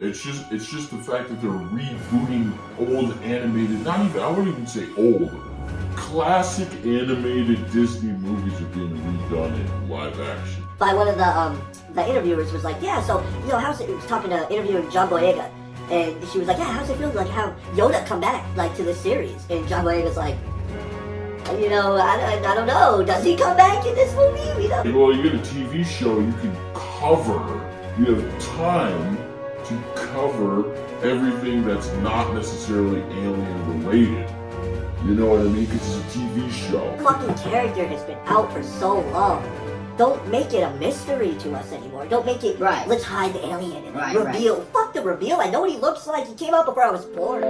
It's just the fact that they're rebooting old animated, I wouldn't even say old, classic animated Disney movies are being redone in live action. By one of the interviewers was like, yeah, so, you know, how's it, he was talking to interviewing John Boyega, and she was like, yeah, how's it feel like have Yoda come back, like, to the series? And John Boyega's like, you know, I don't know, does he come back in this movie? You know? Well, you get a TV show, you can cover, you have time to cover everything that's not necessarily alien related. You know what I mean? Because it's a TV show. The fucking character has been out for so long. Don't make it a mystery to us anymore. Don't make it, right. Let's hide the alien and reveal. Right. Fuck the reveal. I know what he looks like. He came out before I was born.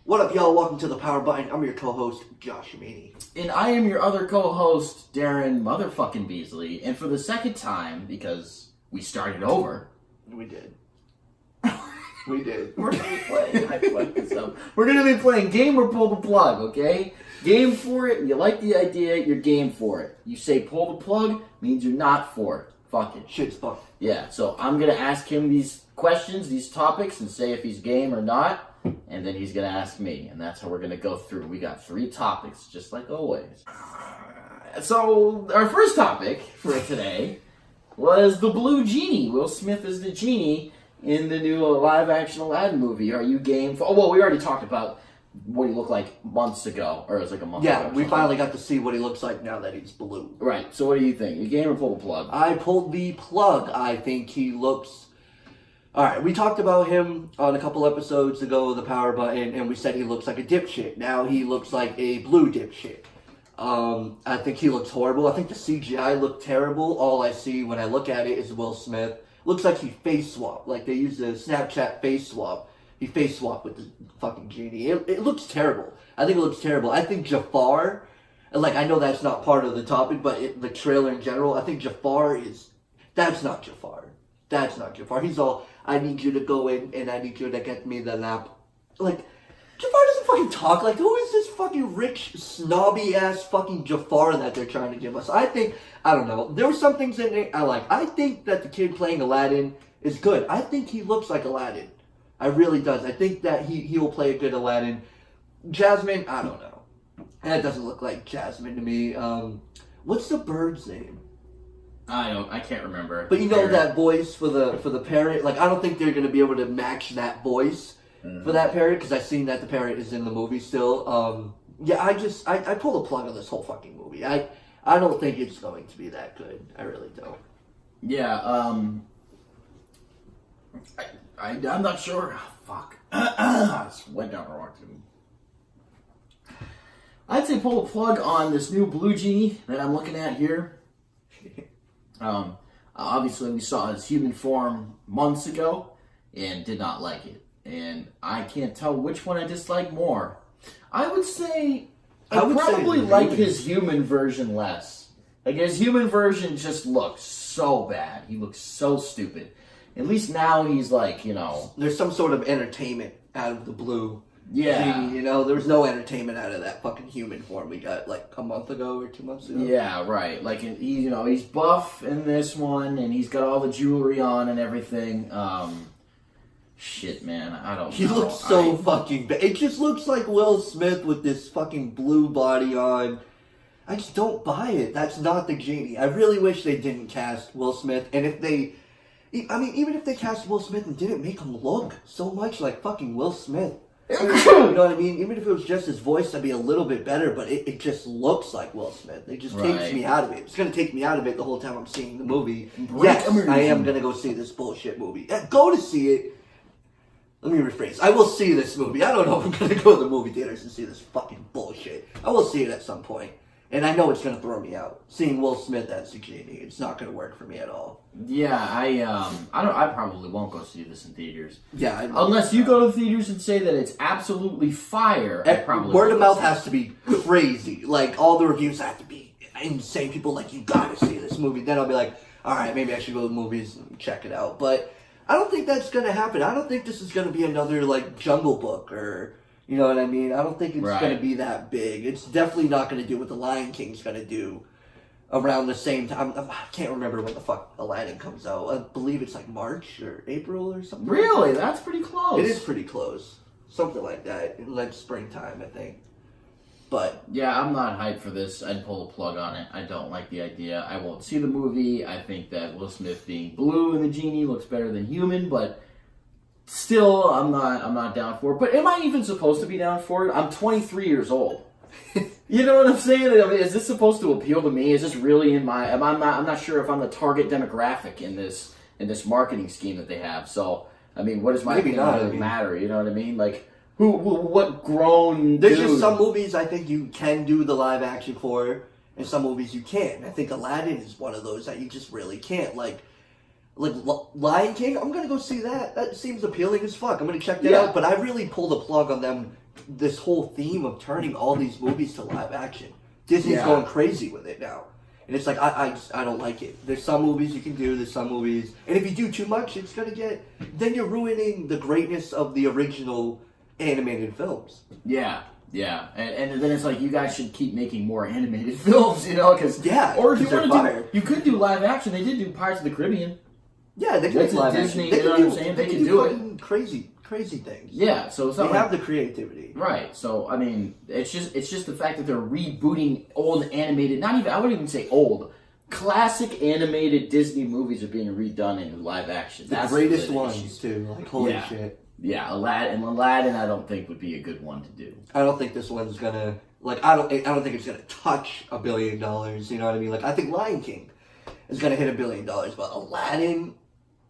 What up, y'all? Welcome to the Power Button. I'm your co-host, J.Meaney. And I am your other co-host, Darrin motherfucking Beasley. And for the second time, because we started over. We did. We did. We're going to be playing. I fucked this up. We're going to be playing Game or Pull the Plug, okay? Game for it, you like the idea, you're game for it. You say pull the plug, means you're not for it. Fuck it. Shit's fun. Yeah, so I'm going to ask him these questions, these topics, and say if he's game or not. And then he's going to ask me, and that's how we're going to go through. We got 3 topics, just like always. So, our first topic for today was the Blue Genie. Will Smith is the Genie in the new live-action Aladdin movie. Are you game for... Oh, well, we already talked about what he looked like months ago, or it was like a month ago. Yeah, we finally got to see what he looks like now that he's blue. Right, so what do you think? You game or pull the plug? I pulled the plug. I think he looks... Alright, we talked about him on a couple episodes ago, the Power Button, and we said he looks like a dipshit. Now he looks like a blue dipshit. I think he looks horrible. I think the CGI looked terrible. All I see when I look at it is Will Smith. Looks like he face swapped. Like they used the Snapchat face swap. He face swapped with the fucking Genie. It looks terrible. I think it looks terrible. I think Jafar, like I know that's not part of the topic, but the trailer in general, I think Jafar is... That's not Jafar. That's not Jafar. He's all, I need you to go in and I need you to get me the lamp. Like, Jafar doesn't fucking talk. Like, who is this fucking rich, snobby-ass fucking Jafar that they're trying to give us? I think, I don't know. There were some things in it I like. I think that the kid playing Aladdin is good. I think he looks like Aladdin. I really does. I think that he will play a good Aladdin. Jasmine, I don't know. That doesn't look like Jasmine to me. What's the bird's name? I can't remember. But you know that voice for the parrot? Like, I don't think they're going to be able to match that voice for that parrot, because I've seen that the parrot is in the movie still. Yeah, I pull the plug on this whole fucking movie. I don't think it's going to be that good. I really don't. Yeah, I'm not sure. Oh, fuck. I just went down the wrong tube. I'd say pull the plug on this new Blue Genie that I'm looking at here. Obviously we saw his human form months ago and did not like it. And I can't tell which one I dislike more. I would say I probably like his human version less. Like his human version just looks so bad. He looks so stupid. At least now he's like, you know... There's some sort of entertainment out of the blue. Yeah. Genie, you know, there was no entertainment out of that fucking human form we got like a month ago or 2 months ago. Yeah, right. Like he's buff in this one, and he's got all the jewelry on and everything. Shit, man, I don't know. He looks so fucking bad. It just looks like Will Smith with this fucking blue body on. I just don't buy it. That's not the Genie. I really wish they didn't cast Will Smith, and if they... I mean, even if they cast Will Smith and didn't make him look so much like fucking Will Smith. You know what I mean? Even if it was just his voice, that'd be a little bit better, but it just looks like Will Smith. It just takes me out of it. It's going to take me out of it the whole time I'm seeing the movie. Yes, I am going to go see this bullshit movie. Go to see it. Let me rephrase. I will see this movie. I don't know if I'm going to go to the movie theaters and see this fucking bullshit. I will see it at some point. And I know it's going to throw me out. Seeing Will Smith as the Genie, it's not going to work for me at all. Yeah, I probably won't go see this in theaters. Yeah, unless you go to the theaters and say that it's absolutely fire. Word of mouth has to be crazy. Like all the reviews have to be insane. People like, you got to see this movie. Then I'll be like, all right, maybe I should go to the movies and check it out. But I don't think that's gonna happen. I don't think this is gonna be another like Jungle Book or you know what I mean. I don't think it's gonna be that big. It's definitely not gonna do what the Lion King's gonna do around the same time. I can't remember when the fuck Aladdin comes out. I believe it's like March or April or something. Really, like that. that's pretty close. It is pretty close. Something like that. In like springtime, I think. But yeah, I'm not hyped for this. I'd pull the plug on it. I don't like the idea. I won't see the movie. I think that Will Smith being blue in the Genie looks better than human, but still, I'm not down for it. But am I even supposed to be down for it? I'm 23 years old. You know what I'm saying? I mean, is this supposed to appeal to me? Is this really in my? I'm not sure if I'm the target demographic in this marketing scheme that they have. So, I mean, what does my opinion really matter? You know what I mean? Like. What grown There's dude? just some movies I think you can do the live action for, and some movies you can't. I think Aladdin is one of those that you just really can't. Like Lion King, I'm gonna go see that. That seems appealing as fuck. I'm gonna check that out. But I really pulled the plug on them. This whole theme of turning all these movies to live action. Disney's going crazy with it now. And it's like, I don't like it. There's some movies you can do, there's some movies. And if you do too much, it's gonna get... Then you're ruining the greatness of the original animated films. Yeah, and then it's like you guys should keep making more animated films, you know? Cause, or if you want to you could do live action. They did do Pirates of the Caribbean. Yeah, they could do live Disney, action. You know what I'm saying? They can do it. Crazy things. Yeah, so it's not they have the creativity. Right. So I mean, it's just the fact that they're rebooting old animated. I wouldn't even say old. Classic animated Disney movies are being redone into live action. That's the greatest ones too. Like holy shit. Yeah, Aladdin, I don't think would be a good one to do. I don't think this one's gonna I don't think it's gonna touch $1 billion. You know what I mean? Like I think Lion King is gonna hit $1 billion, but Aladdin,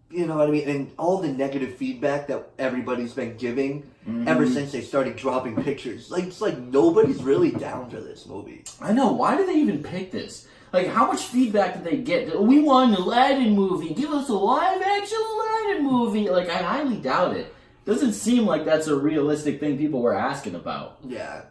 you know what I mean? And all the negative feedback that everybody's been giving ever since they started dropping pictures, like it's like nobody's really down for this movie. I know. Why did they even pick this? Like, how much feedback did they get? We want an Aladdin movie. Give us a live-action Aladdin movie. Like, I highly doubt it. Doesn't seem like that's a realistic thing people were asking about. Yeah.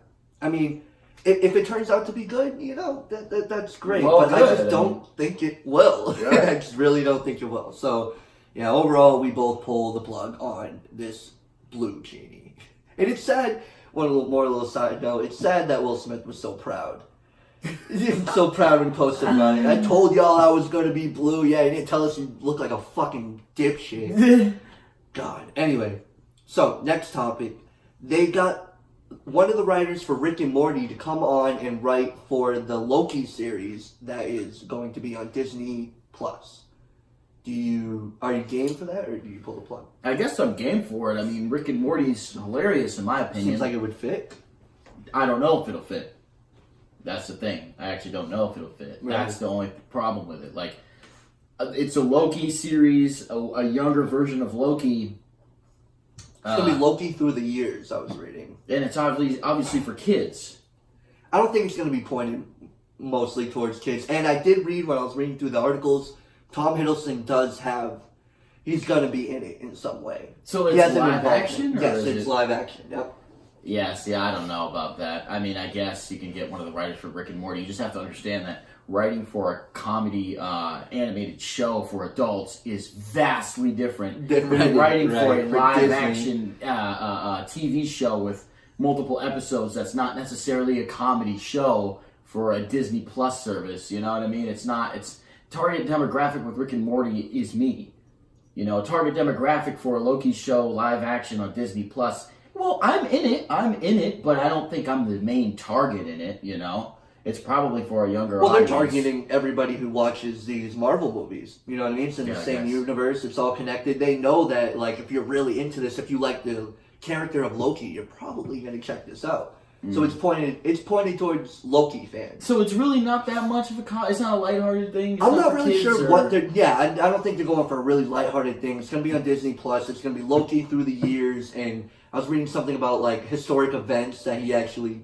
I mean, if it turns out to be good, you know, that's great. Well, but I just don't think it will. Yeah. I just really don't think it will. So, yeah, overall, we both pull the plug on this blue Genie. And it's sad, little side note, it's sad that Will Smith was so proud. He was so proud when he posted about it. I told y'all I was going to be blue. Yeah, he didn't tell us you look like a fucking dipshit. God. Anyway. So, next topic. They got one of the writers for Rick and Morty to come on and write for the Loki series that is going to be on Disney Plus. Are you game for that, or do you pull the plug? I guess I'm game for it. I mean, Rick and Morty's hilarious in my opinion. Seems like it would fit. I don't know if it'll fit. That's the thing. I actually don't know if it'll fit. Right. That's the only problem with it. Like, it's a Loki series, a younger version of Loki. It's going to be Loki through the years, I was reading. And it's obviously for kids. I don't think it's going to be pointed mostly towards kids. And I did read, when I was reading through the articles, Tom Hiddleston he's going to be in it in some way. So it's live action? Yes, it's live action, yep. Yeah, see, I don't know about that. I mean, I guess you can get one of the writers for Rick and Morty. You just have to understand that writing for a comedy animated show for adults is vastly different than writing for a live-action TV show with multiple episodes that's not necessarily a comedy show for a Disney Plus service. You know what I mean? It's target demographic with Rick and Morty is me. You know, target demographic for a Loki show live-action on Disney Plus. Well, I'm in it, but I don't think I'm the main target in it, you know? It's probably for a younger audience. Well, they're targeting everybody who watches these Marvel movies. You know what I mean? It's in the same universe. It's all connected. They know that, like, if you're really into this, if you like the character of Loki, you're probably going to check this out. So it's pointed towards Loki fans. So it's really not that much of it's not a lighthearted thing? I'm not really sure what they're... Yeah, I don't think they're going for a really lighthearted thing. It's going to be on Disney Plus. It's going to be Loki through the years, and I was reading something about, like, historic events that he actually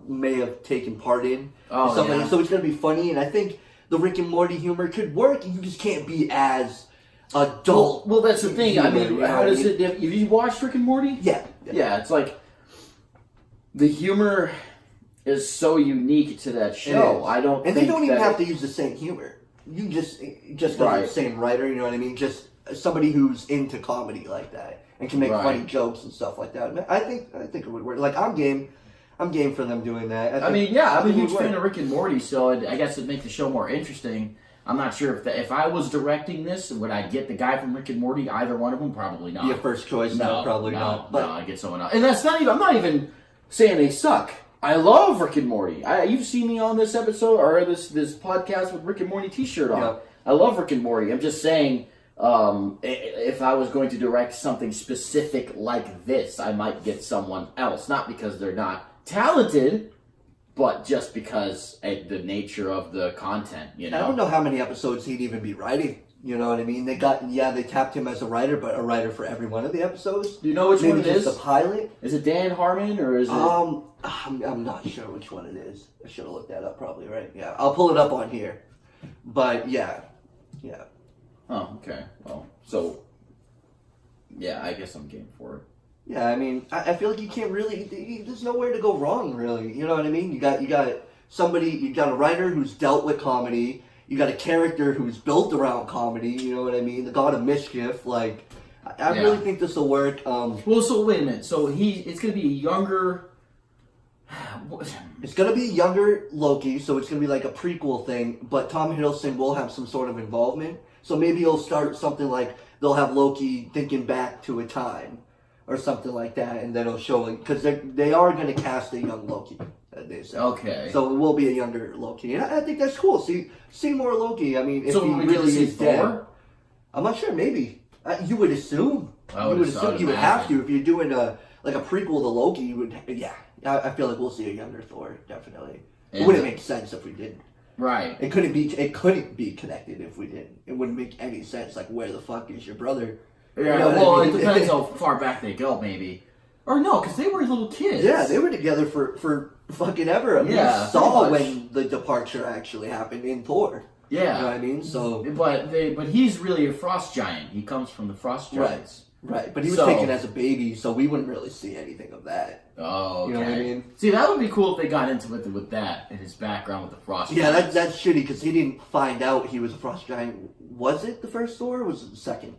may have taken part in. Oh, like that. So it's going to be funny, and I think the Rick and Morty humor could work. You just can't be as adult. Well, that's the thing. I mean, how does it... Have you watched Rick and Morty? Yeah. Yeah, it's like... The humor is so unique to that show. I don't and they don't even have to use the same humor. You just got the same writer, you know what I mean? Just somebody who's into comedy like that and can make Right. funny jokes and stuff like that. I think it would work. Like I'm game for them doing that. I mean, yeah, I'm a think it huge would fan work. of Rick and Morty, so I guess it'd make the show more interesting. I'm not sure if I was directing this, would I get the guy from Rick and Morty? Either one of them, probably not. Your first choice, no, probably not. But no, I get someone else, and that's not even. I'm not even saying they suck. I love Rick and Morty. You've seen me on this episode or this podcast with Rick and Morty T-shirt on. Yeah. I love Rick and Morty. I'm just saying, if I was going to direct something specific like this, I might get someone else. Not because they're not talented, but just because the nature of the content. You know, I don't know how many episodes he'd even be writing. You know what I mean? They tapped him as a writer, but a writer for every one of the episodes. Do you know which Maybe one it is? just the pilot. Is it Dan Harmon or is it? I'm not sure which one it is. I should have looked that up probably, right? Yeah, I'll pull it up on here. But yeah. Oh, okay. Well, so yeah, I guess I'm game for it. Yeah, I mean, I feel like you can't really. There's nowhere to go wrong, really. You know what I mean? You got somebody. You got a writer who's dealt with comedy. You got a character who's built around comedy. You know what I mean? The God of Mischief. Like, I really think this will work. Well, so wait a minute. So it's going to be a younger. It's going to be a younger Loki, so it's going to be like a prequel thing. But Tom Hiddleston will have some sort of involvement. So maybe he'll start something like they'll have Loki thinking back to a time. Or something like that, and then it'll show because they are going to cast a young Loki. They say. Okay. So it will be a younger Loki, and I think that's cool. See more Loki. I mean, if So he we really see is dead, Thor? I'm not sure. Maybe you would assume. I would assume you would have to if you're doing a prequel to Loki. You would. Yeah, I feel like we'll see a younger Thor definitely. It wouldn't make sense if we didn't. Right. It couldn't be connected if we didn't. It wouldn't make any sense. Like, where the fuck is your brother? Yeah, You know well, what I mean? it depends how far back they go, maybe. Or no, because they were little kids. Yeah, they were together for fucking ever. Yeah, We saw pretty much. when the departure actually happened in Thor. Yeah. You know what I mean? So But he's really a frost giant. He comes from the frost giants. right. But he was So- taken as a baby, so we wouldn't really see anything of that. Oh, okay. You know what I mean? See, that would be cool if they got into it with that and his background with the frost Yeah, giants. that's shitty because he didn't find out he was a frost giant. Was it the first Thor or was it the second?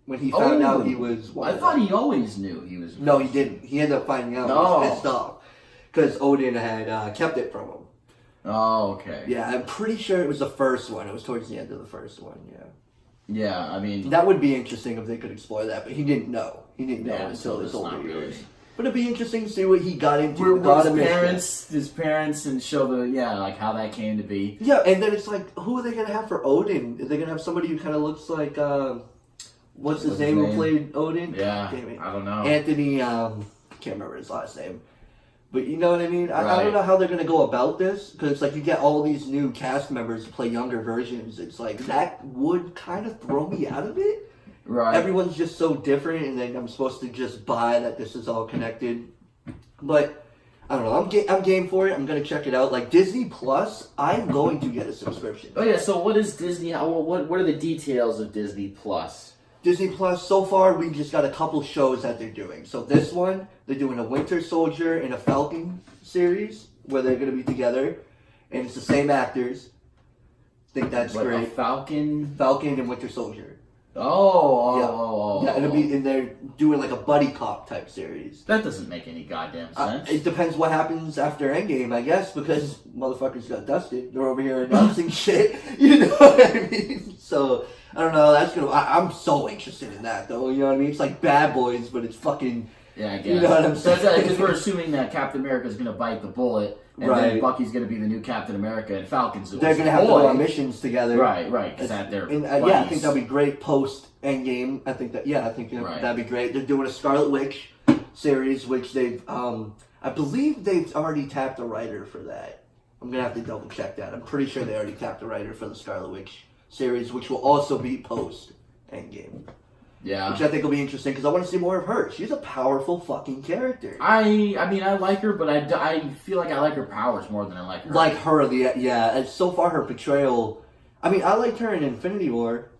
When he found out he was one I of thought them. he always knew he was. No, he didn't. He ended up finding out. No. He was pissed off because Odin had kept it from him. Oh, okay. Yeah, I'm pretty sure it was the first one. It was towards the end of the first one. Yeah. Yeah, I mean. That would be interesting if they could explore that, but he didn't know. He didn't know Yeah, until so his it's older not years. really. But it'd be interesting to see what he got into. Were God of his parents, and show like how that came to be. Yeah, and then it's like, who are they gonna have for Odin? Are they gonna have somebody who kind of looks like what's his name who played Odin? Yeah, Damn it. I don't know. Anthony. I can't remember his last name. But you know what I mean? I Right. don't know how they're gonna go about this because it's like you get all these new cast members to play younger versions. It's like that would kind of throw me out of it. Right. Everyone's just so different, and then I'm supposed to just buy that this is all connected. But I don't know. I'm game for it. I'm gonna check it out. Like Disney Plus, I'm going to get a subscription. Oh yeah. So what is Disney? What are the details of Disney Plus? Disney Plus. So far, we just got a couple shows that they're doing. So this one, they're doing a Winter Soldier and a Falcon series where they're gonna be together, and it's the same actors. Think that's Like great. a Falcon. Falcon and Winter Soldier. Oh. Yeah, it'll be, and they're doing like a buddy cop type series. That doesn't make any goddamn sense. It depends what happens after Endgame, I guess, because motherfuckers got dusted. They're over here announcing shit. You know what I mean? So, I don't know. That's gonna. I'm so interested in that, though. You know what I mean? It's like Bad Boys, but it's fucking. Yeah, I guess. You know what I'm saying? Because we're assuming that Captain America is going to bite the bullet, and then Right. Bucky's going to be the new Captain America, and Falcon's They're gonna have to go on missions together. Right, because they're And, yeah, I think that'll be great post Endgame. I think Right. that'd be great. They're doing a Scarlet Witch series, which they've, I believe they've already tapped a writer for that. I'm gonna have to double check that. I'm pretty sure they already tapped a writer for the Scarlet Witch series, which will also be post Endgame. Yeah. Which I think will be interesting because I want to see more of her. She's a powerful fucking character. I mean, I like her, but I feel like I like her powers more than I like her. Like her, and so far her portrayal. I mean, I liked her in Infinity War,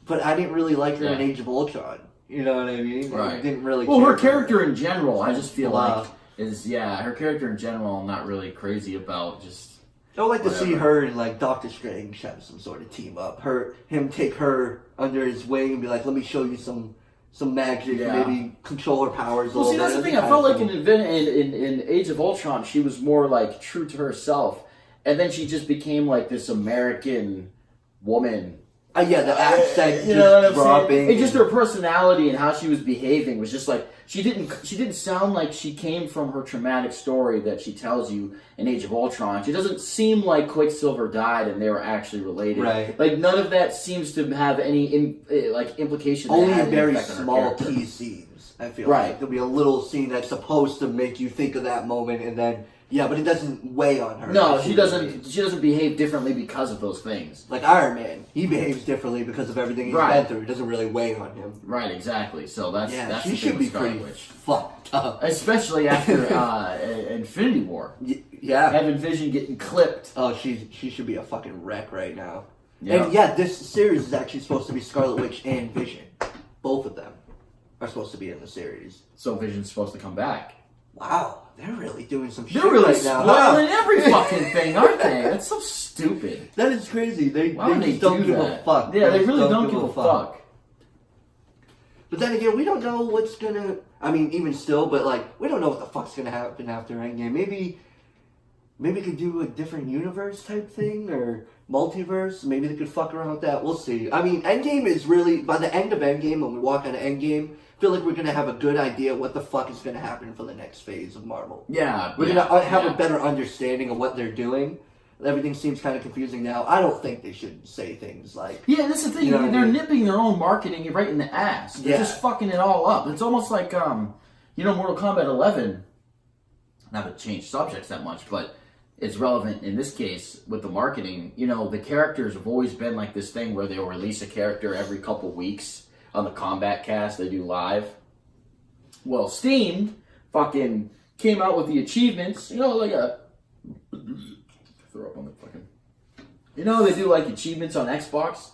but I didn't really like her in Age of Ultron. You know what I mean? Right. I didn't really. Well, care her for character in general, I just feel Wow. like her character in general, I'm not really crazy about. Just I would like to see her and like Doctor Strange have some sort of team up. Him take her under his wing and be like, let me show you some magic, maybe control her powers a little bit. Well, see, that's the thing. I felt like in Age of Ultron, she was more like true to herself, and then she just became like this American woman. Yeah, the accent you know what I'm dropping. saying? It's just her personality and how she was behaving was just like she didn't sound like she came from her traumatic story that she tells you in Age of Ultron. She doesn't seem like Quicksilver died and they were actually related. Right. Like none of that seems to have any implication. Only that very effect on her small character. key scenes. I feel Right. like there'll be a little scene that's supposed to make you think of that moment, and then but it doesn't weigh on her. No, she doesn't. She doesn't behave differently because of those things. Like Iron Man, he behaves differently because of everything he's been through. It doesn't really weigh on him. Right, exactly. So that's she the should thing be with Scarlet pretty Witch. fucked up. Especially after Infinity War. Yeah. Having Vision getting clipped. Oh, she should be a fucking wreck right now. Yeah. And this series is actually supposed to be Scarlet Witch and Vision. Both of them are supposed to be in the series. So Vision's supposed to come back. Wow, they're really doing some shit They're really right now. spoiling every fucking thing, aren't they? That's so stupid. That is crazy. They Just don't give a fuck. Yeah, they really don't give a fuck. But then again, we don't know what's gonna. I mean, even still, but like, we don't know what the fuck's gonna happen after Endgame. Maybe we could do a different universe type thing or multiverse. Maybe they could fuck around with that. We'll see. I mean, Endgame is really by the end of Endgame when we walk out of Endgame. I feel like we're gonna have a good idea what the fuck is gonna happen for the next phase of Marvel. Yeah, we're gonna have a better understanding of what they're doing. Everything seems kind of confusing now. I don't think they should say things like... Yeah, that's the thing. You know they're nipping their own marketing right in the ass. They're just fucking it all up. It's almost like, Mortal Kombat 11, not to change subjects that much, but it's relevant in this case with the marketing. You know, the characters have always been like this thing where they'll release a character every couple weeks on the Combat Cast they do live. Well, Steam fucking came out with the achievements, like a... Throw up on the fucking... they do like achievements on Xbox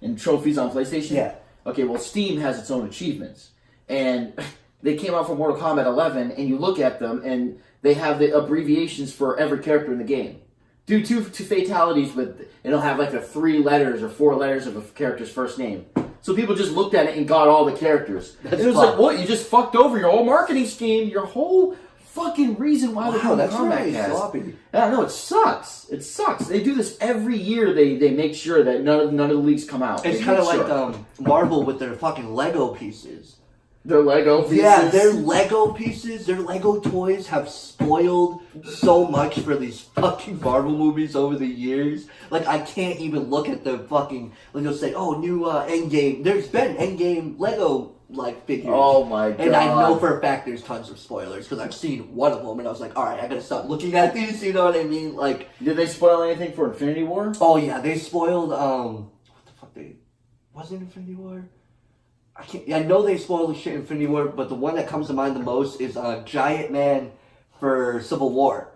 and trophies on PlayStation? Yeah. Okay, well, Steam has its own achievements. And they came out for Mortal Kombat 11, and you look at them, and they have the abbreviations for every character in the game. Do two fatalities with... And it'll have like the 3 letters or 4 letters of a character's first name. So people just looked at it and got all the characters. And it was like, what? You just fucked over your whole marketing scheme, your whole... fucking reason why they're doing Combat really Cast. sloppy. Yeah, no, it sucks. It sucks. They do this every year. They make sure that none of the leaks come out. It's kind of like Marvel with their fucking Lego pieces. Their Lego pieces? Yeah, their Lego pieces, their Lego toys have spoiled so much for these fucking Marvel movies over the years. Like, I can't even look at the fucking... Like, they'll say, new Endgame. There's been Endgame Lego figures. Oh my god. And I know for a fact there's tons of spoilers because I've seen one of them and I was like, alright, I gotta stop looking at these, you know what I mean? Like, did they spoil anything for Infinity War? Oh yeah, they spoiled what the fuck wasn't Infinity War? I know they spoiled the shit in Infinity War, but the one that comes to mind the most is Giant Man for Civil War.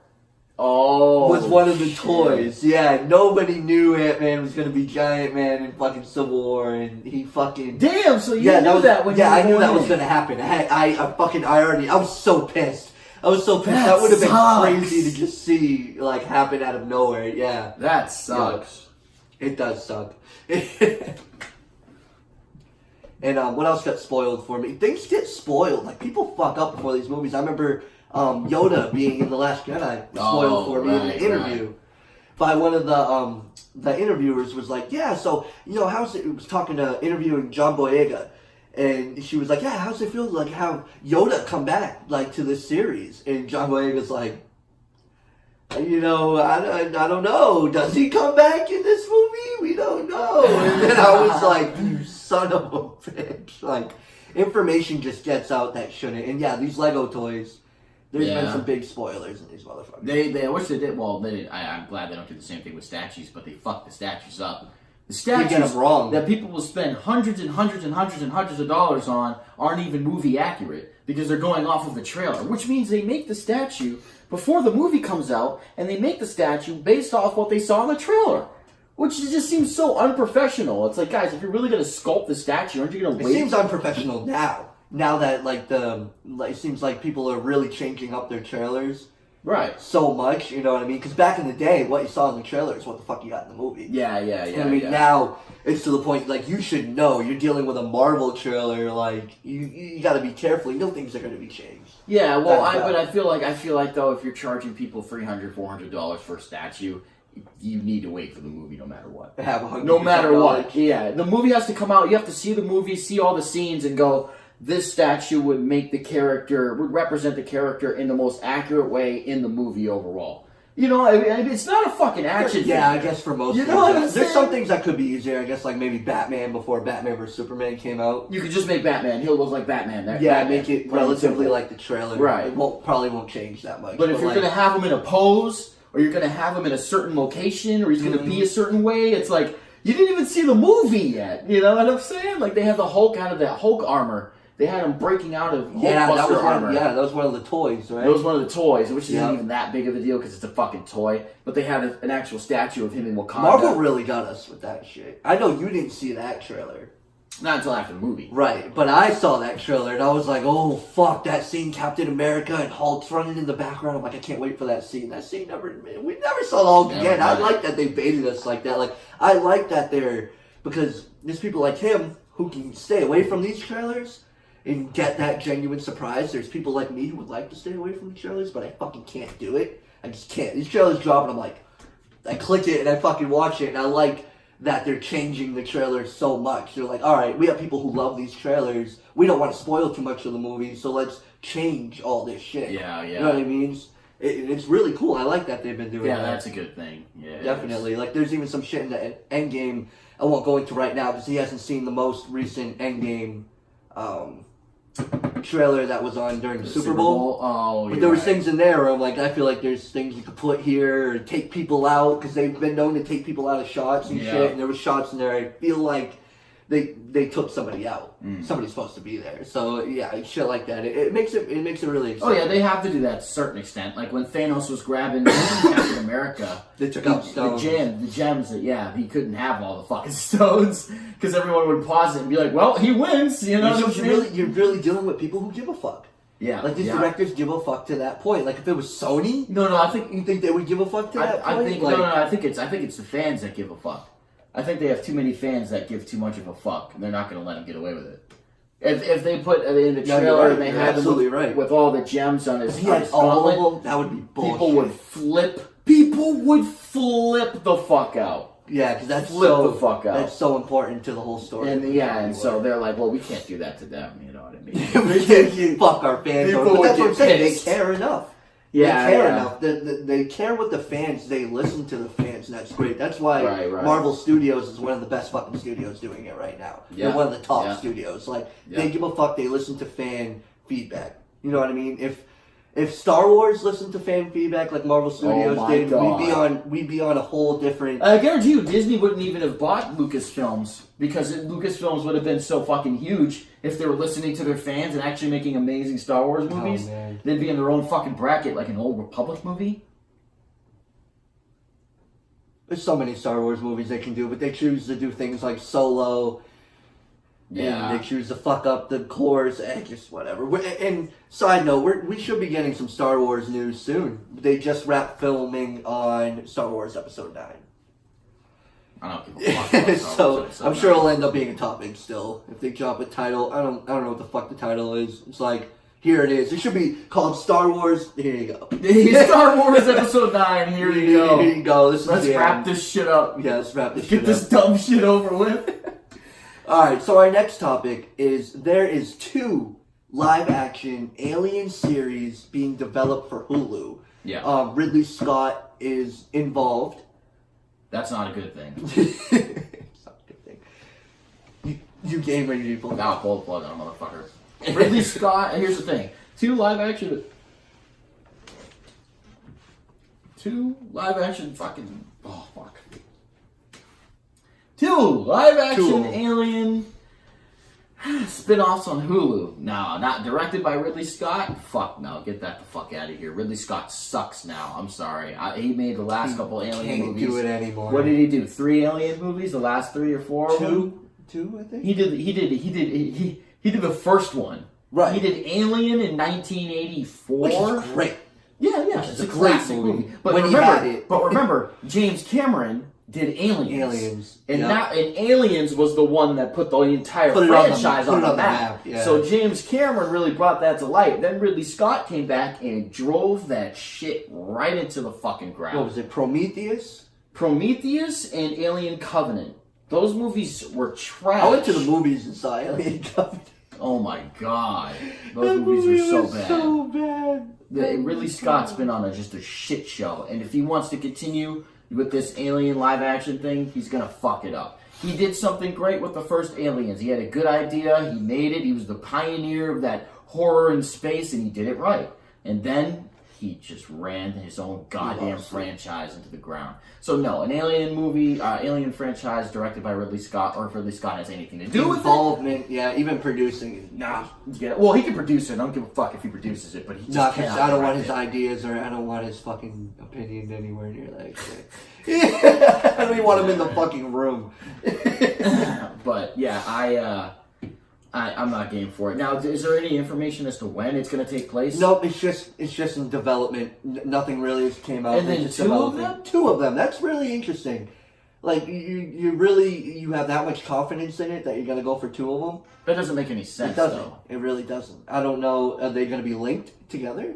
Oh, was one of the toys. Yeah, nobody knew Ant-Man was gonna be Giant Man in fucking Civil War, and he fucking... Damn, so you knew that when you were I knew that going was gonna happen. I was so pissed. That would have been crazy to just see, happen out of nowhere, yeah. That sucks. Yeah, it does suck. And what else got spoiled for me? Things get spoiled. People fuck up before these movies. I remember... Yoda being in The Last Jedi spoiled for me in an interview by one of the interviewers was like, how's it was interviewing John Boyega, and she was like, how's it feel to have Yoda come back to this series? And John Boyega's like, I don't know, does he come back in this movie? We don't know. And then I was like, you son of a bitch. Information just gets out that shouldn't. And these Lego toys, there's been some big spoilers in these motherfuckers. They wish they did. Well, I'm glad they don't do the same thing with statues, but they fuck the statues up. The statues get them wrong. That people will spend hundreds and hundreds and hundreds and hundreds of dollars on aren't even movie accurate because they're going off of the trailer, which means they make the statue before the movie comes out, and they make the statue based off what they saw in the trailer. Which just seems so unprofessional. It's like, guys, if you're really going to sculpt the statue, aren't you going to wait? It seems unprofessional now. Now that it seems like people are really changing up their trailers. Right. so much, you know what I mean? Because back in the day, what you saw in the trailer is what the fuck you got in the movie. Yeah. I mean, now it's to the point, like, you should know. You're dealing with a Marvel trailer, like, you got to be careful. You know things are going to be changed. Yeah, well, I feel like though, if you're charging people $300, $400 for a statue, you need to wait for the movie no matter what. No matter what. Yeah, the movie has to come out. You have to see the movie, see all the scenes, and go, this statue would represent the character in the most accurate way in the movie overall. You know, I mean, it's not a fucking action thing. Yeah, I guess for most you know what I'm there's saying? some things that could be easier. I guess, like, maybe Batman before Batman vs. Superman came out. You could just make Batman. He'll look like Batman. Make it relatively like the trailer. Right. It probably won't change that much. But if you're going to have him in a pose, or you're going to have him in a certain location, or he's going to be a certain way, it's like, you didn't even see the movie yet. You know what I'm saying? Like, they have the Hulk out of that Hulk armor. They had him breaking out of Hulkbuster armor. That was one of the toys, right? That was one of the toys, which isn't even that big of a deal because it's a fucking toy. But they had an actual statue of him in Wakanda. Marvel really got us with that shit. I know you didn't see that trailer. Not until after the movie. Right, but I saw that trailer and I was like, oh, fuck, that scene, Captain America and Hulk's running in the background. I'm like, I can't wait for that scene. That scene we never saw Hulk again. I like that they baited us like that. Like, I like that because there's people like him who can stay away from these trailers and get that genuine surprise. There's people like me who would like to stay away from the trailers, but I fucking can't do it. I just can't. These trailers drop and I'm like, I click it and I fucking watch it, and I like that they're changing the trailers so much. They're like, alright, we have people who love these trailers. We don't want to spoil too much of the movie, so let's change all this shit. Yeah. You know what I mean? It's really cool. I like that they've been doing that. Yeah, that's a good thing. Yeah, definitely. Like, there's even some shit in the Endgame I won't go into right now because he hasn't seen the most recent Endgame trailer that was on during the Super Bowl. Oh, but there was things in there where I'm like, I feel like there's things you could put here or take people out because they've been known to take people out of shots and shit. And there was shots in there. I feel like they took somebody out. Somebody's supposed to be there. So yeah, shit like that. It makes it really exciting. Oh yeah, they have to do that to a certain extent. Like when Thanos was grabbing Captain America, they took out stones. The gems that he couldn't have all the fucking stones because everyone would pause it and be like, well, he wins. You know, you're really dealing with people who give a fuck. Yeah, like these directors give a fuck to that point. Like if it was Sony, I think you think they would give a fuck to that point. I think it's the fans that give a fuck. I think they have too many fans that give too much of a fuck, and they're not going to let them get away with it. If they put in the trailer and they had him with all the gems on his gauntlet, that would be bullshit. People would flip the fuck out. Yeah, because that's the fuck out. That's so important to the whole story. And so they're like, well, we can't do that to them. You know what I mean? We can't fuck our fans. But that's what I'm saying. They care enough. Yeah, they care enough. They care with the fans. They listen to the fans, and that's great. That's why Marvel Studios is one of the best fucking studios doing it right now. Yeah. They're one of the top studios. Like they give a fuck. They listen to fan feedback. You know what I mean? If Star Wars listened to fan feedback like Marvel Studios did, we'd be on a whole different. I guarantee you, Disney wouldn't even have bought Lucasfilms because Lucasfilms would have been so fucking huge if they were listening to their fans and actually making amazing Star Wars movies. They'd be in their own fucking bracket, like an Old Republic movie. There's so many Star Wars movies they can do, but they choose to do things like Solo. Yeah, and they choose to fuck up the course and just whatever. And side note, we should be getting some Star Wars news soon. They just wrapped filming on Star Wars Episode 9. I don't give a fuck about Star Wars so I'm sure it'll end up being a topic still if they drop a title. I don't know what the fuck the title is. It's like, here it is. It should be called Star Wars. Here you go. Star Wars Episode 9. Here you go. Here you go. Let's wrap this shit up. Yeah, let's wrap this shit Get this dumb shit over with. Alright, so our next topic is there is 2 live-action Alien series being developed for Hulu. Yeah. Ridley Scott is involved. That's not a good thing. It's not a good thing. You game ready to pull Now pull the plug on, motherfucker. Ridley Scott, and here's the thing. 2 live-action fucking... Oh, fuck. 2 live-action Alien spin-offs on Hulu. No, not directed by Ridley Scott. Fuck no, get that the fuck out of here. Ridley Scott sucks now. I'm sorry. He made the last couple Alien movies. Can't do it anymore. What did he do? 3 Alien movies? The last 3 or 4? 2, I think. He did the first one. Right. He did Alien in 1984. Which is great. Yeah. It's a great classic movie. But When he remember, had it. but remember, James Cameron did Aliens. And yeah. now, and Aliens was the one that put the entire Put it on the- franchise put on it the on the map. map, yeah. So James Cameron really brought that to light. Then Ridley Scott came back and drove that shit right into the fucking ground. What was it, Prometheus? Prometheus and Alien Covenant. Those movies were trash. I went to the movies and saw Alien Covenant. Oh my god. Those movies were so was bad. so bad. Ridley Scott's been on just a shit show. And if he wants to continue with this Alien live action thing, he's gonna fuck it up. He did something great with the first Aliens. He had a good idea. He made it. He was the pioneer of that horror in space, and he did it right. And then he just ran his own goddamn franchise into the ground. So no, an Alien movie, Alien franchise directed by Ridley Scott, or if Ridley Scott has anything to do with it. Involvement, yeah, even producing it. Nah. Yeah, well, he can produce it. I don't give a fuck if he produces it, but he just Nah, because cannot I don't want direct his it. ideas or I don't want his fucking opinion anywhere near that shit. I don't even want him in the fucking room. But yeah, I'm not game for it. Now, is there any information as to when it's going to take place? Nope, it's just in development. Nothing really came out. And then It's just two of developing. them? Two of them. That's really interesting. Like you have that much confidence in it that you're gonna go for two of them. That doesn't make any sense, It doesn't. though. It really doesn't. I don't know. Are they gonna be linked together?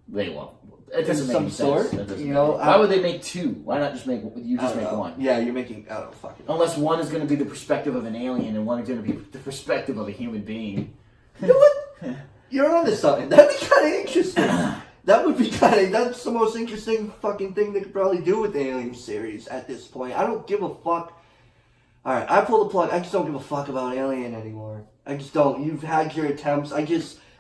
They won't. It doesn't make Some any sort, sense. That doesn't you make know, any- Why would they make two? Why not just make one? Yeah, you're making. I don't fucking. Unless one is going to be the perspective of an alien and one is going to be the perspective of a human being. You know what? You're onto something. That'd be kind of interesting. That would be kind of. That's the most interesting fucking thing they could probably do with the Alien series at this point. I don't give a fuck. All right, I pull the plug. I just don't give a fuck about Alien anymore. I just don't. You've had your attempts.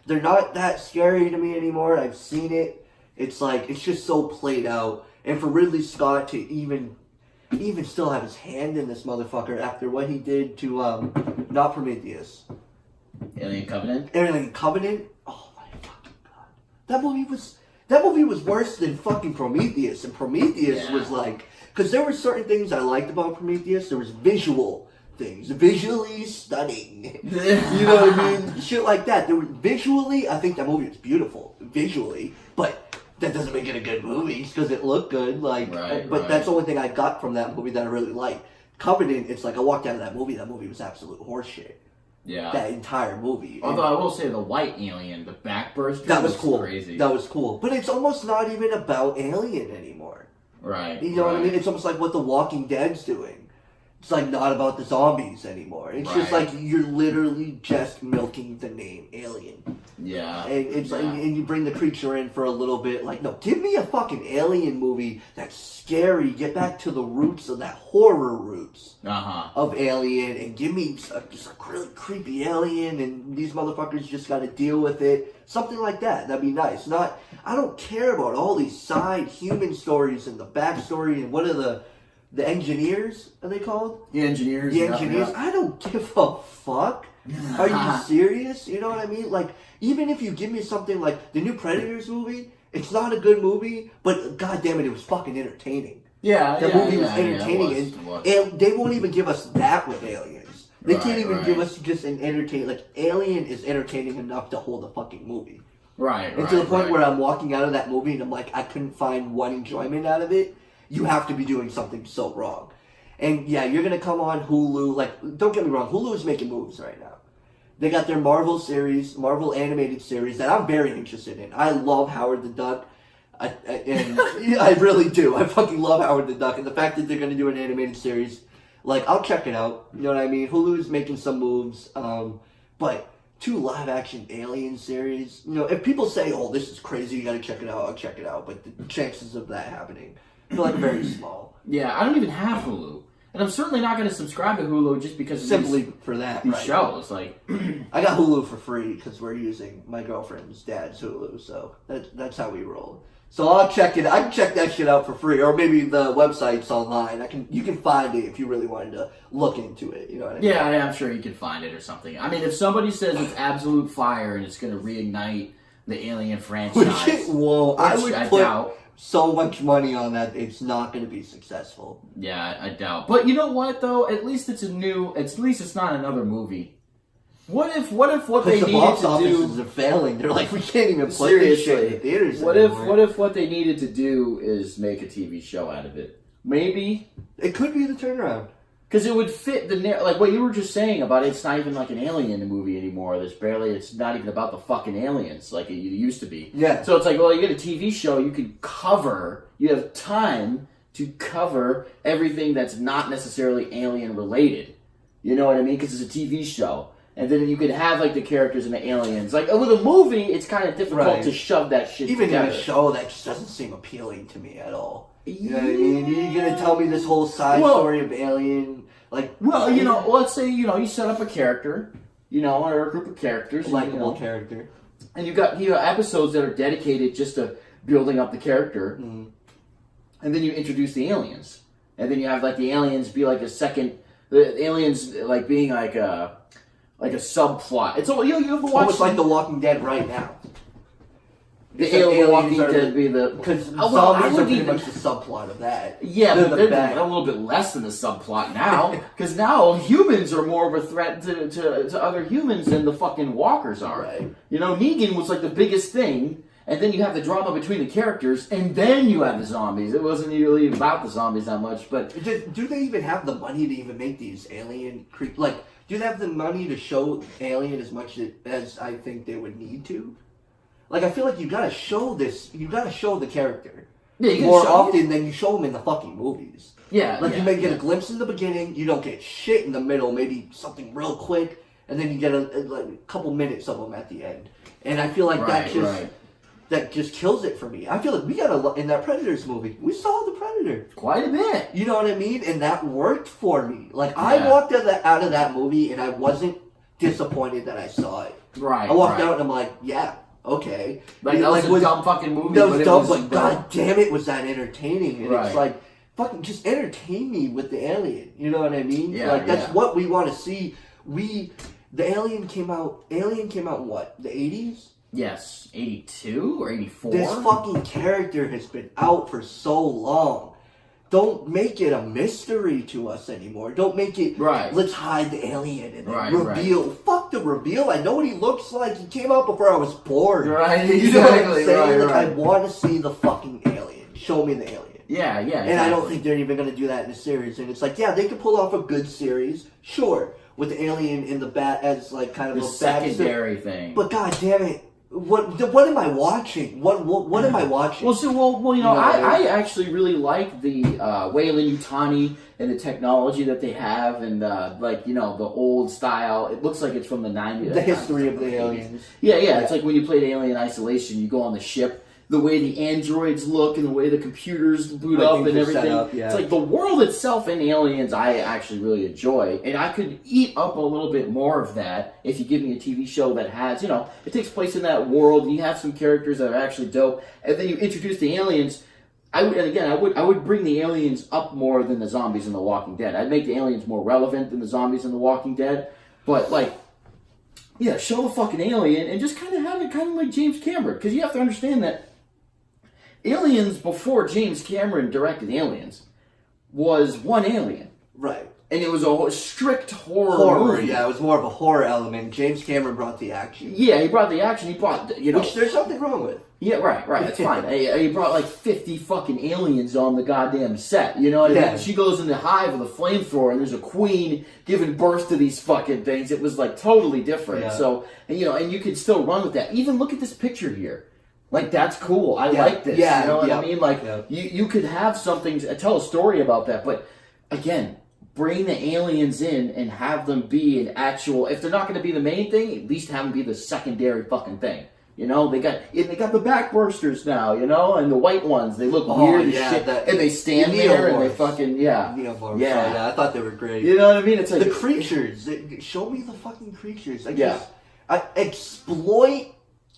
They're not that scary to me anymore. I've seen it. It's like it's just so played out. And for Ridley Scott to even still have his hand in this motherfucker after what he did to not Prometheus. Alien Covenant? Alien Covenant? Oh my fucking god. That movie was worse than fucking Prometheus. And Prometheus was like, because there were certain things I liked about Prometheus. There was visual things, visually stunning. You know what I mean? Shit like that. There was visually, I think that movie was beautiful visually, but that doesn't make it a good movie because it looked good. Like, but that's the only thing I got from that movie that I really liked. Covenant, it's like I walked out of that movie was absolute horseshit. Yeah. That entire movie. Although I will say the white alien, the backburster, that was cool. Crazy. That was cool. But it's almost not even about Alien anymore. Right. You know what I mean? It's almost like what The Walking Dead's doing. It's like not about the zombies anymore. It's just like you're literally just milking the name Alien. Yeah. And it's like, and you bring the creature in for a little bit. Like, no, give me a fucking Alien movie that's scary. Get back to the roots of that horror roots of Alien, and give me just a really creepy alien, and these motherfuckers just got to deal with it. Something like that. That'd be nice. Not, I don't care about all these side human stories and the backstory and what are the engineers, are they called? The engineers. The engineers. I don't give a fuck. Are you serious? You know what I mean? Like, even if you give me something like the new Predators movie, it's not a good movie, but god damn it was fucking entertaining. Yeah, the movie was entertaining, it was. and they won't even give us that with Aliens. They can't even give us just an entertaining. Like, Alien is entertaining enough to hold a fucking movie. Right. And to the point where I'm walking out of that movie and I'm like, I couldn't find one enjoyment out of it. You have to be doing something so wrong. And yeah, you're going to come on Hulu. Like, don't get me wrong, Hulu is making moves right now. They got their Marvel series, Marvel animated series that I'm very interested in. I love Howard the Duck. I really do. I fucking love Howard the Duck. And the fact that they're going to do an animated series, like, I'll check it out. You know what I mean? Hulu's making some moves. But 2 live action Alien series, you know, if people say, oh, this is crazy, you got to check it out, I'll check it out. But the chances of that happening, I feel like very small. Yeah, I don't even have Hulu. And I'm certainly not going to subscribe to Hulu just because of simply for that. These shows. Like, I got Hulu for free because we're using my girlfriend's dad's Hulu, so that's how we roll. So I'll check it. I can check that shit out for free, or maybe the website's online. You can find it if you really wanted to look into it. You know what I mean? Yeah, I'm sure you can find it or something. I mean, if somebody says it's absolute fire and it's going to reignite the Alien franchise, which it won't. I would put doubt. So much money on that, it's not going to be successful. Yeah, I doubt. But you know what, though? At least it's not another movie. What if what they Because the needed box to offices do? are failing. They're like, we can't even play this shit in the theaters anymore. What if what they needed to do is make a TV show out of it? Maybe It could be the turnaround. because it would fit the like what you were just saying about it's not even like an alien movie anymore. It's not even about the fucking aliens like it used to be. Yeah. So it's like, well, you get a TV show, you have time to cover everything that's not necessarily alien related. You know what I mean? Because it's a TV show. And then you could have like the characters and the aliens. Like with a movie, it's kind of difficult to shove that shit Even together. in a show, that just doesn't seem appealing to me at all. You know what I mean? You're gonna tell me this whole side story of alien, like... Well, let's say, you set up a character, or a group of characters. likable character. And you got episodes that are dedicated just to building up the character. Mm-hmm. And then you introduce the aliens. And then you have like the aliens be like the aliens like being like a subplot. It's all you ever watch. Almost like The Walking Dead right now. The Alien Walking Dead be the because zombies are pretty much the subplot of that. Yeah, but they're bad. a little bit less than the subplot now, because now humans are more of a threat to other humans than the fucking walkers are. Right. Negan was like the biggest thing, and then you have the drama between the characters, and then you have the zombies. It wasn't really about the zombies that much, but do they even have the money to even make these alien like? Do they have the money to show Alien as much as I think they would need to? Like, I feel like you gotta show the character more often than you show them in the fucking movies. Yeah. Like, you may get a glimpse in the beginning, you don't get shit in the middle, maybe something real quick, and then you get a couple minutes of them at the end. And I feel like that just kills it for me. I feel like we got in that Predators movie, we saw the Predator. Quite a bit. You know what I mean? And that worked for me. Like, I walked out of that movie and I wasn't disappointed that I saw it. Right. I walked out and I'm like, yeah, okay. Like, that was a dumb fucking movie. That was dumb, but god damn it, was that entertaining. And Right. it's like, fucking just entertain me with the alien. You know what I mean? Yeah, like, that's what we want to see. The Alien came out in what? The 80s? Yes. 82 or 84? This fucking character has been out for so long. Don't make it a mystery to us anymore. Don't make it, let's hide the alien and then reveal. Right. Fuck the reveal. I know what he looks like. He came out before I was born. Right, exactly. You know what I'm saying? Like, I want to see the fucking alien. Show me the alien. Yeah. And exactly. I don't think they're even going to do that in the series. And it's like, yeah, they could pull off a good series. Sure. With the alien in the bat as like kind of the a secondary thing. But god damn it. What am I watching? What am I watching? I actually really like the Weyland-Yutani and the technology that they have, and the old style. It looks like it's from the 90s. The history of the aliens. Yeah. It's like when you played Alien Isolation, you go on the ship. The way the androids look and the way the computers boot up and everything. It's like the world itself in Aliens I actually really enjoy. And I could eat up a little bit more of that if you give me a TV show that has, it takes place in that world. You have some characters that are actually dope. And then you introduce the aliens. I would bring the aliens up more than the zombies in The Walking Dead. I'd make the aliens more relevant than the zombies in The Walking Dead. But show the fucking alien and just kind of have it kind of like James Cameron. Because you have to understand that Aliens, before James Cameron directed Aliens, was one alien. Right. And it was a strict horror movie. Yeah, it was more of a horror element. James Cameron brought the action. Yeah, he brought the action. He brought, Which there's something wrong with. Yeah, right. That's fine. He brought like 50 fucking aliens on the goddamn set. You know what I mean? She goes in the hive with a flamethrower, and there's a queen giving birth to these fucking things. It was like totally different. Yeah. So, and you could still run with that. Even look at this picture here. Like, that's cool. I like this. Yeah, you know what I mean? Like, you could have something, tell a story about that. But, again, bring the aliens in and have them be an actual, if they're not going to be the main thing, at least have them be the secondary fucking thing. They got the backbursters now, and the white ones. They look weird as shit. And they stand there and they fucking, Yeah, I thought they were great. You know what I mean? It's like the creatures. Show me the fucking creatures.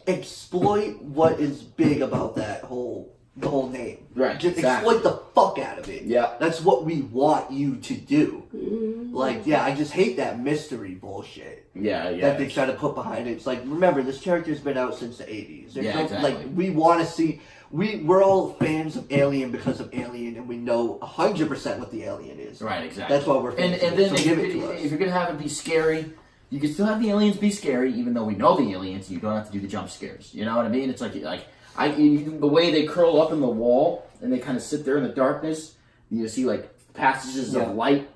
Exploit what is big about the whole name. Right. Just exploit the fuck out of it. Yeah. That's what we want you to do. I just hate that mystery bullshit. Yeah. That they try to put behind it. It's like, remember, this character's been out since the 80s. Exactly. We want to see... We're all fans of Alien because of Alien, and we know 100% what the alien is. Right, exactly. That's why we're fans of it. And then so give it to us. If you're going to have it be scary... you can still have the aliens be scary, even though we know the aliens, and you don't have to do the jump scares. You know what I mean? It's like the way they curl up in the wall and they kind of sit there in the darkness. You see like passages of light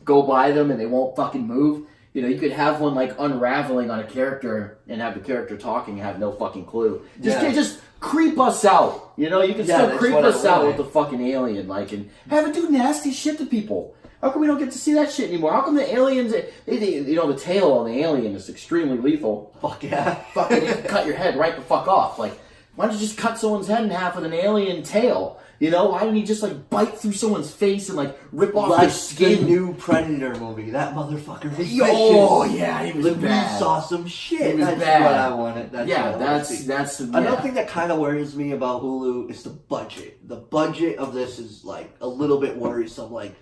go by them and they won't fucking move. You know, you could have one like unraveling on a character and have the character talking and have no fucking clue. Just creep us out. You know, you can still creep us out with the fucking alien, like, and have it do nasty shit to people. How come we don't get to see that shit anymore? How come the aliens, you know, the tail on the alien is extremely lethal. Fuck yeah. Fucking cut your head right the fuck off. Like, why don't you just cut someone's head in half with an alien tail? You know, why didn't he just like bite through someone's face and like rip off their skin? The new Predator movie. That motherfucker was vicious. Oh yeah, he was bad. We saw some shit. He was That's bad. what I wanted. That's another thing that kind of worries me about Hulu is the budget. The budget of this is like a little bit worrisome. Like,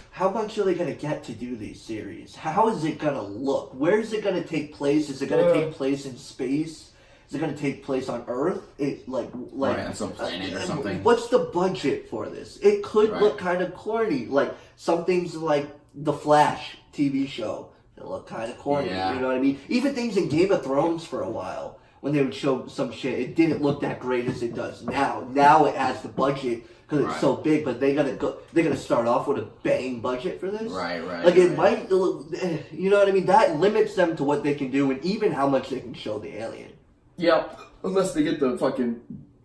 how much are they going to get to do these series? How is it going to look? Where is it going to take place? Is it going to take place in space? Is it going to take place on Earth? Like on some planet or something. What's the budget for this? It could look kind of corny. Like some things like the Flash TV show, they look kind of corny. Yeah. You know what I mean? Even things in Game of Thrones for a while, when they would show some shit, it didn't look that great as it does now. Now it has the budget because it's so big, but they're gonna start off with a bang budget for this. Right. Like it might, you know what I mean? That limits them to what they can do and even how much they can show the alien. Yep. Unless they get the fucking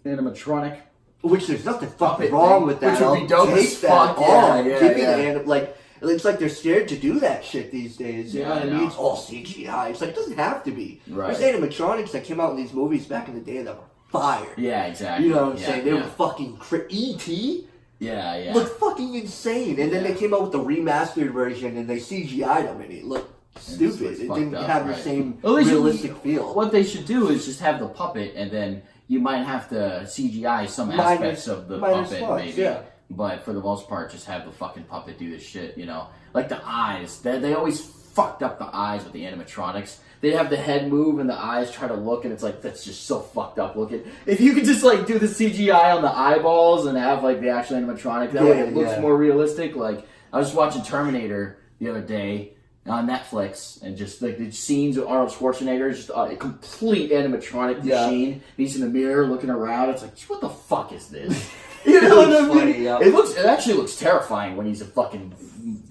animatronic. Which there's nothing fucking wrong with that. Which would be dope as fuck. Give me the like. It's like they're scared to do that shit these days. You know what I mean? It's all CGI. It's like, it doesn't have to be. Right. There's animatronics that came out in these movies back in the day that were fire. Yeah, exactly. You know what I'm saying? They were fucking E.T. Yeah. Looked fucking insane. And then they came out with the remastered version and they CGI'd them and it looked stupid. It didn't have the same realistic feel. What they should do is just have the puppet and then you might have to CGI some aspects of the puppet maybe. Yeah. But for the most part, just have the fucking puppet do this shit, you know? Like the eyes. They always fucked up the eyes with the animatronics. They'd have the head move and the eyes try to look, and it's like, that's just so fucked up looking. If you could just, like, do the CGI on the eyeballs and have, like, the actual animatronic, that way it looks more realistic. Like, I was watching Terminator the other day on Netflix, and just, like, the scenes with Arnold Schwarzenegger, just a complete animatronic machine. He's in the mirror looking around. It's like, what the fuck is this? You know what I mean? It actually looks terrifying when he's a fucking...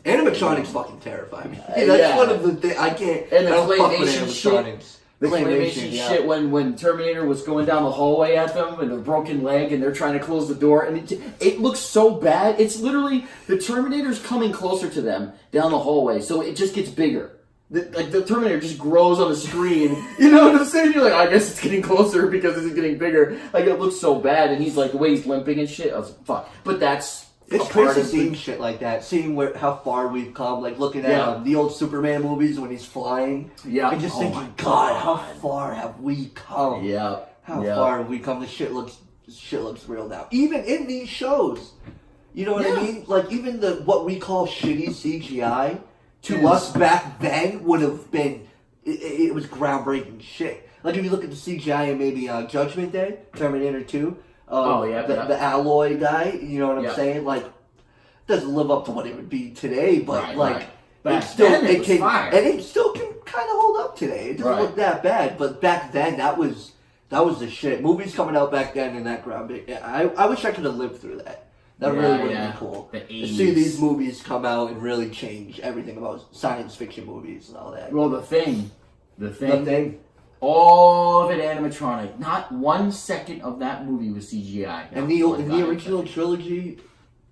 Animatronics fucking terrify me. That's one of the things I can't... And the claymation shit. The claymation shit when Terminator was going down the hallway at them and a broken leg and they're trying to close the door and it looks so bad. It's literally the Terminator's coming closer to them down the hallway, so it just gets bigger. The Terminator just grows on the screen. You know what I'm saying? You're like, I guess it's getting closer because it's getting bigger. Like, it looks so bad, and he's like, the way he's limping and shit. I was like, fuck. But that's... It's crazy seeing shit like that, seeing how far we've come, like looking at the old Superman movies when he's flying. Yeah. And just thinking, God, how far have we come? Yeah. How far have we come? This shit looks real now. Even in these shows. You know what I mean? Like, even what we call shitty CGI... to us back then would have been, it was groundbreaking shit. Like if you look at the CGI in maybe Judgment Day, Terminator 2, the alloy guy, you know what I'm saying? Like, doesn't live up to what it would be today, but it still can kind of hold up today. It doesn't look that bad, but back then that was the shit. Movies coming out back then in that groundbreaking. I wish I could have lived through that. That really would have been cool. To see these movies come out and really change everything about science fiction movies and all that. Well, the thing, all of it animatronic. Not 1 second of that movie was CGI. And the original trilogy,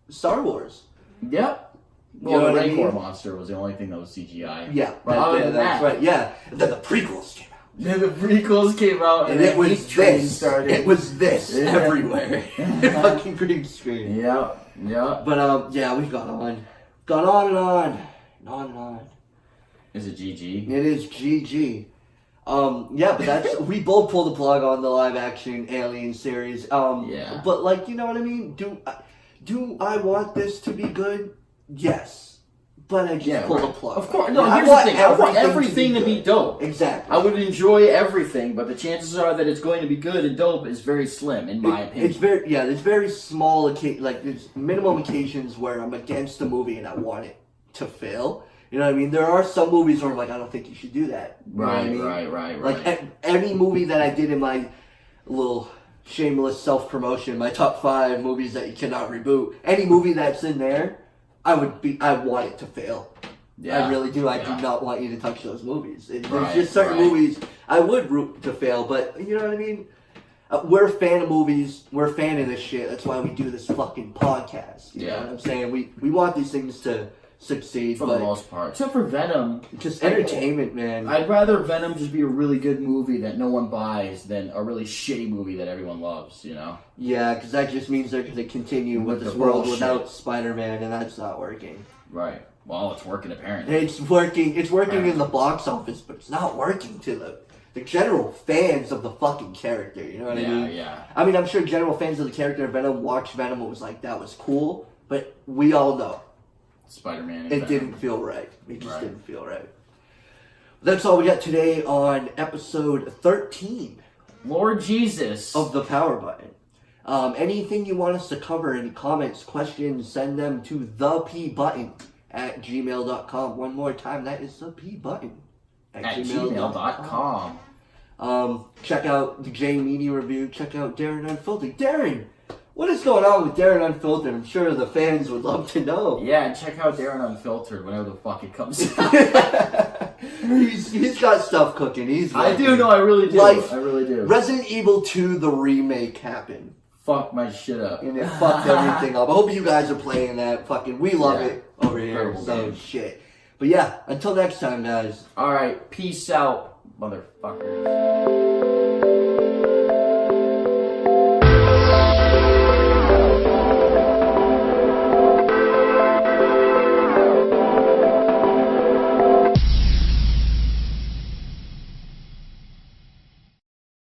Star Wars. Yep. Well, the Rancor monster was the only thing that was CGI. Yeah. That's right. Yeah. And then the prequels came out. Then the prequels came out, and it was this. Started. It was this everywhere. Fucking green screen. Yeah. But we've gone on and on. Is it GG? It is GG. But that's we both pulled the plug on the live action Alien series. But like, you know what I mean? Do I want this to be good? Yes. But I just pull the plug. Of course. No, here's the thing. I want everything to be dope. Exactly. I would enjoy everything, but the chances are that it's going to be good and dope is very slim, in my opinion. There's very small, like, there's minimum occasions where I'm against the movie and I want it to fail. You know what I mean? There are some movies where I'm like, I don't think you should do that. You know what I mean? Right. Like any movie that I did in my little shameless self-promotion, my top 5 movies that you cannot reboot, any movie that's in there, I want it to fail. Yeah. I really do. I do not want you to touch those movies. There's Right, just certain right. movies I would root to fail, but you know what I mean? We're a fan of movies. We're a fan of this shit. That's why we do this fucking podcast. You know what I'm saying? We want these things to succeed. For the most part. Except for Venom. Just entertainment, man. I'd rather Venom just be a really good movie that no one buys than a really shitty movie that everyone loves, you know? Yeah, because that just means they're going to continue with this the world bullshit. without Spider-Man, and that's not working. Right. Well, it's working apparently. It's working in the box office, but it's not working to the general fans of the fucking character, you know what I mean? Yeah. I mean, I'm sure general fans of the character of Venom watched Venom and was like, that was cool, but we all know Spider-Man. it didn't feel right. It just Right. didn't feel right. That's all we got today on episode 13 Lord Jesus. of The Power Button. Anything you want us to cover, any comments, questions, send them to thepbutton@gmail.com. One more time, that is thepbutton@gmail.com. Check out the J.Meaney review. Check out Darrin Unfiltered. Darrin, what is going on with Darrin Unfiltered? I'm sure the fans would love to know. Yeah, and check out Darrin Unfiltered whenever the fuck it comes out. he's got stuff cooking. I do know, I really do. I really do. Resident Evil 2, the remake, happened. Fuck my shit up. And it fucked everything up. I hope you guys are playing that. Fucking, we love it over here. Incredible So, game. shit. But yeah, until next time, guys. Alright, peace out, motherfuckers.